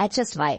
HSY।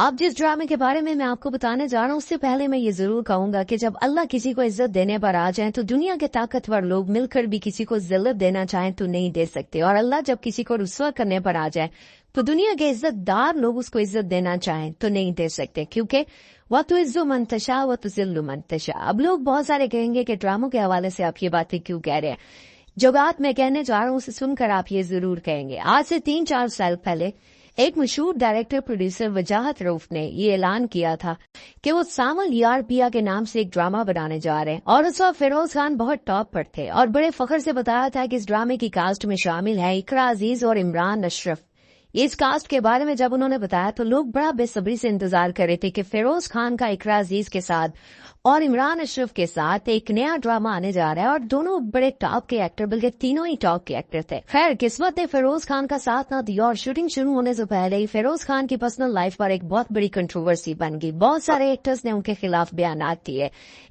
آپ جس ڈرامے کے بارے میں آپ کو بتانے جا رہا ہوں اس سے پہلے میں یہ ضرور کہوں گا کہ جب اللہ کسی کو عزت دینے پر آ جائیں تو دنیا کے طاقتور لوگ مل کر بھی کسی کو ذلت دینا چاہیں تو نہیں دے سکتے، اور اللہ جب کسی کو رسوا کرنے پر آ جائے تو دنیا کے عزت دار لوگ اس کو عزت دینا چاہیں تو نہیں دے سکتے، کیونکہ وَتُعِزُّ مَن تَشَاءُ وَتُذِلُّ مَن تَشَاءُ۔ اب لوگ بہت سارے کہیں گے کہ ڈراموں کے حوالے سے آپ یہ باتیں کیوں کہہ رہے ہیں؟ جو بات میں کہنے جا رہا ہوں اسے سن کر آپ یہ ضرور کہیں گے۔ آج سے 3-4 سال پہلے ایک مشہور ڈائریکٹر پروڈیوسر وجاہت رؤف نے یہ اعلان کیا تھا کہ وہ ساول یار پیا کے نام سے ایک ڈرامہ بنانے جا رہے ہیں، اور اس وقت فیروز خان بہت ٹاپ پر تھے اور بڑے فخر سے بتایا تھا کہ اس ڈرامے کی کاسٹ میں شامل ہیں اقرا عزیز اور عمران اشرف۔ اس کاسٹ کے بارے میں جب انہوں نے بتایا تو لوگ بڑا بے صبری سے انتظار کر رہے تھے کہ فیروز خان کا اقرا عزیز کے ساتھ اور عمران اشرف کے ساتھ ایک نیا ڈرامہ آنے جا رہا ہے، اور دونوں بڑے ٹاپ کے ایکٹر، بلکہ تینوں ہی ٹاپ کے ایکٹر تھے۔ خیر قسمت نے فیروز خان کا ساتھ نہ دیا اور شوٹنگ شروع ہونے سے پہلے ہی فیروز خان کی پرسنل لائف پر ایک بہت بڑی کنٹروورسی بن گئی۔ بہت سارے ایکٹرز نے ان کے خلاف بیانات دیے۔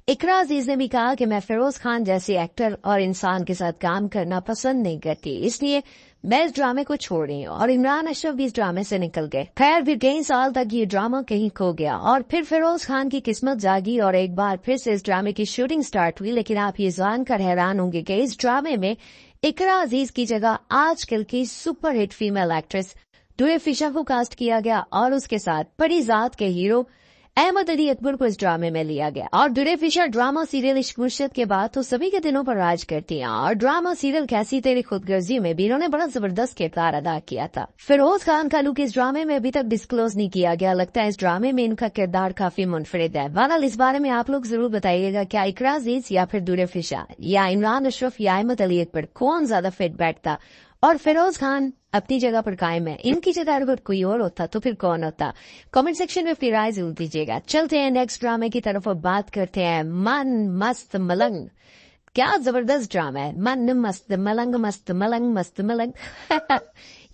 اقرا عزیز نے بھی کہا کہ میں فیروز خان جیسے ایکٹر اور انسان کے ساتھ کام کرنا پسند نہیں کرتی، اس لیے میں اس ڈرامے کو چھوڑ رہی ہوں، اور عمران اشرف بھی اس ڈرامے سے نکل گئے۔ خیر پھر کئی سال تک یہ ڈرامہ کہیں کھو گیا، اور پھر فیروز خان کی قسمت جاگی اور ایک بار پھر سے اس ڈرامے کی شوٹنگ سٹارٹ ہوئی۔ لیکن آپ یہ جان کر حیران ہوں گے کہ اس ڈرامے میں اقرا عزیز کی جگہ آج کل کی سپر ہٹ فیمیل ایکٹریس دورے فشا کو کاسٹ کیا گیا، اور اس کے ساتھ بڑی ذات کے ہیرو احمد علی اکبر کو اس ڈرامے میں لیا گیا۔ اور دورے فشا ڈرامہ سیریل عشق مرشد کے بعد تو سبھی کے دنوں پر راج کرتی ہیں، اور ڈرامہ سیریل کیسی تیری خود غرضی میں بھی انہوں نے بڑا زبردست کردار ادا کیا تھا۔ فیروز خان کا لک اس ڈرامے میں ابھی تک ڈسکلوز نہیں کیا گیا، لگتا ہے اس ڈرامے میں ان کا کردار کافی منفرد ہے۔ بہرحال اس بارے میں آپ لوگ ضرور بتائیے گا، کیا اقرا عزیز یا پھر دورے فشا یا عمران اشرف یا احمد علی اکبر کون زیادہ فٹ بیٹھتا، اور فیروز خان اپنی جگہ پر قائم ہے، ان کی جگہ اگر کوئی اور ہوتا تو پھر کون ہوتا؟ کامنٹ سیکشن میں اپنی رائے ضرور دیجیے گا۔ چلتے ہیں نیکسٹ ڈرامے کی طرف اور بات کرتے ہیں من مست ملنگ۔ کیا زبردست ڈرامہ ہے من مست ملنگ، مست ملنگ مست ملنگ۔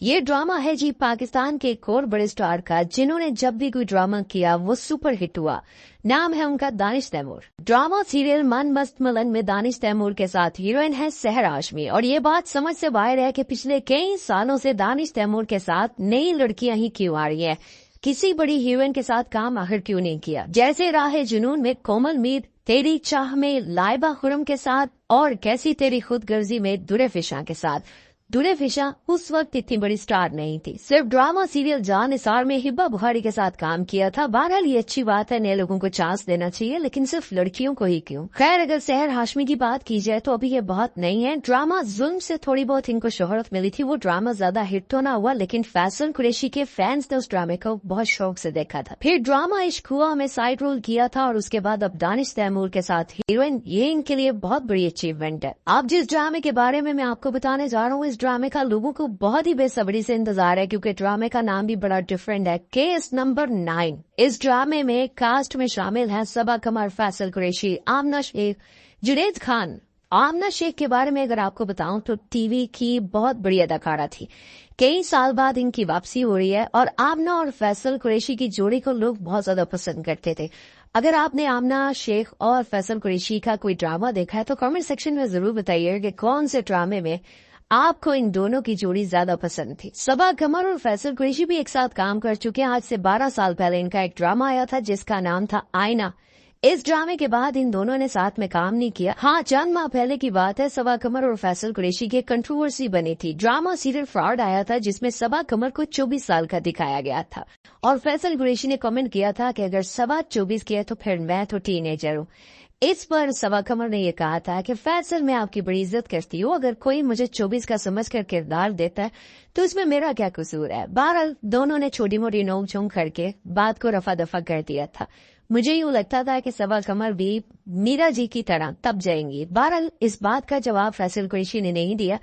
یہ ڈرامہ ہے جی پاکستان کے ایک اور بڑے سٹار کا، جنہوں نے جب بھی کوئی ڈرامہ کیا وہ سپر ہٹ ہوا۔ نام ہے ان کا دانش تیمور۔ ڈرامہ سیریل من مست ملنگ میں دانش تیمور کے ساتھ ہیروئن ہے سحر ہاشمی، اور یہ بات سمجھ سے باہر ہے کہ پچھلے کئی سالوں سے دانش تیمور کے ساتھ نئی لڑکیاں ہی کیوں آ رہی ہیں، کسی بڑی ہیروئن کے ساتھ کام آخر کیوں نہیں کیا؟ جیسے راہ جنون میں کومل میر، تیری چاہ میں لائبہ خرم کے ساتھ، اور کیسی تیری خود غرضی میں دورے فشا کے ساتھ۔ دورے فشا اس وقت اتنی بڑی سٹار نہیں تھی، صرف ڈرامہ سیریل جان نثار میں ہبہ بخاری کے ساتھ کام کیا تھا۔ بہرحال یہ اچھی بات ہے، نئے لوگوں کو چانس دینا چاہیے، لیکن صرف لڑکیوں کو ہی کیوں؟ خیر اگر سحر ہاشمی کی بات کی جائے تو ابھی یہ بہت نہیں ہے۔ ڈرامہ ظلم سے تھوڑی بہت ان کو شہرت ملی تھی، وہ ڈرامہ زیادہ ہٹ تو نہ ہوا، لیکن فیصل قریشی کے فینس نے اس ڈرامے کو بہت شوق سے دیکھا تھا۔ پھر ڈرامہ عشق ہوا میں سائیڈ رول کیا تھا، اور اس کے بعد اب دانش تیمور کے ساتھ ہیروئن، یہ ان کے لیے بہت بڑی اچیومنٹ ہے۔ اب جس ڈرامے کے بارے میں آپ کو بتانے جا رہا ہوں، اس ڈرامے کا لوگوں کو بہت ہی بے صبری سے انتظار ہے، کیونکہ ڈرامے کا نام بھی بڑا ڈفرینٹ ہے، کیس نمبر 9۔ اس ڈرامے میں کاسٹ میں شامل ہیں صبا قمر، فیصل قریشی، آمنہ شیخ، جنید خان۔ آمنہ شیخ کے بارے میں اگر آپ کو بتاؤں تو ٹی وی کی بہت بڑی اداکارہ تھی، کئی سال بعد ان کی واپسی ہو رہی ہے، اور آمنہ اور فیصل قریشی کی جوڑی کو لوگ بہت زیادہ پسند کرتے تھے۔ اگر آپ نے آمنہ شیخ اور فیصل قریشی کا کوئی ڈرامہ دیکھا ہے تو کامنٹ سیکشن میں ضرور بتائیے کہ کون سے ڈرامے میں آپ کو ان دونوں کی جوڑی زیادہ پسند تھی۔ صبا قمر اور فیصل قریشی بھی ایک ساتھ کام کر چکے ہیں۔ آج سے 12 سال پہلے ان کا ایک ڈرامہ آیا تھا جس کا نام تھا آئینہ۔ اس ڈرامے کے بعد ان دونوں نے ساتھ میں کام نہیں کیا۔ ہاں چند ماہ پہلے کی بات ہے، صبا قمر اور فیصل قریشی کی کنٹروورسی بنی تھی۔ ڈرامہ سیریل فراڈ آیا تھا جس میں صبا قمر کو 24 سال کا دکھایا گیا تھا، اور فیصل قریشی نے کامنٹ کیا تھا کہ اگر صبا 24 کی ہے تو پھر میں تو ٹین ایجر ہوں۔ اس پر صبا قمر نے یہ کہا تھا کہ فیصل میں آپ کی بڑی عزت کرتی ہوں، اگر کوئی مجھے 24 کا سمجھ کر کردار دیتا ہے تو اس میں میرا کیا قصور ہے۔ بہرحال دونوں نے چھوٹی موٹی نوک جھونک کر کے بات کو رفع دفع کر دیا تھا۔ مجھے یوں لگتا تھا کہ صبا قمر بھی میرا جی کی طرح تب جائیں گی۔ بہرحال اس بات کا جواب فیصل قریشی نے نہیں دیا،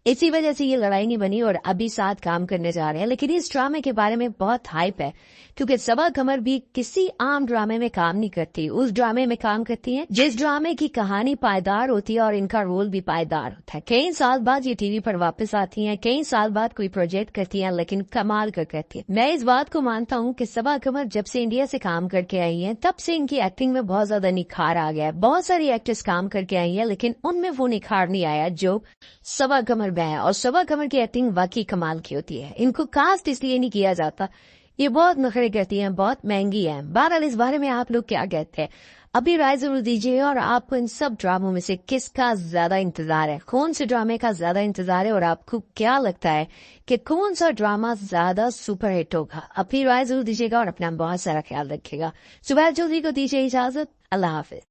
اسی وجہ سے یہ لڑائی نہیں بنی اور ابھی ساتھ کام کرنے جا رہے ہیں۔ لیکن اس ڈرامے کے بارے میں بہت ہائپ ہے، کیونکہ صبا قمر بھی کسی عام ڈرامے میں کام نہیں کرتی، اس ڈرامے میں کام کرتی ہیں جس ڈرامے کی کہانی پائیدار ہوتی ہے اور ان کا رول بھی پائیدار ہوتا ہے۔ کئی سال بعد یہ ٹی وی پر واپس آتی ہیں، کئی سال بعد کوئی پروجیکٹ کرتی ہیں، لیکن کمال کر کرتی ہیں۔ میں اس بات کو مانتا ہوں کہ صبا قمر جب سے انڈیا سے کام کر کے آئی ہیں تب سے ان کی ایکٹنگ میں بہت زیادہ نکھار آ گیا ہے۔ بہت ساری ایکٹریس کام کر کے آئی ہیں لیکن ان میں وہ نکھار نہیں آیا جو صبا قمر میں ہے، اور صبا قمر کی ایکٹنگ واقعی کمال کی ہوتی ہے۔ ان کو کاسٹ اس لیے نہیں کیا جاتا، یہ بہت نخرے کرتی ہیں, بہت مہنگی ہیں. بہرحال اس بارے میں آپ لوگ کیا کہتے ہیں؟ ابھی رائے ضرور دیجیے. اور آپ کو ان سب ڈراموں میں سے کس کا زیادہ انتظار ہے؟ کون سے ڈرامے کا زیادہ انتظار ہے؟ اور آپ کو کیا لگتا ہے کہ کون سا ڈرامہ زیادہ سپر ہٹ ہوگا؟ اپنی رائے ضرور دیجیے گا اور اپنا بہت سارا خیال رکھے گا. صبح چودھری کو دیجیے اجازت. اللہ حافظ.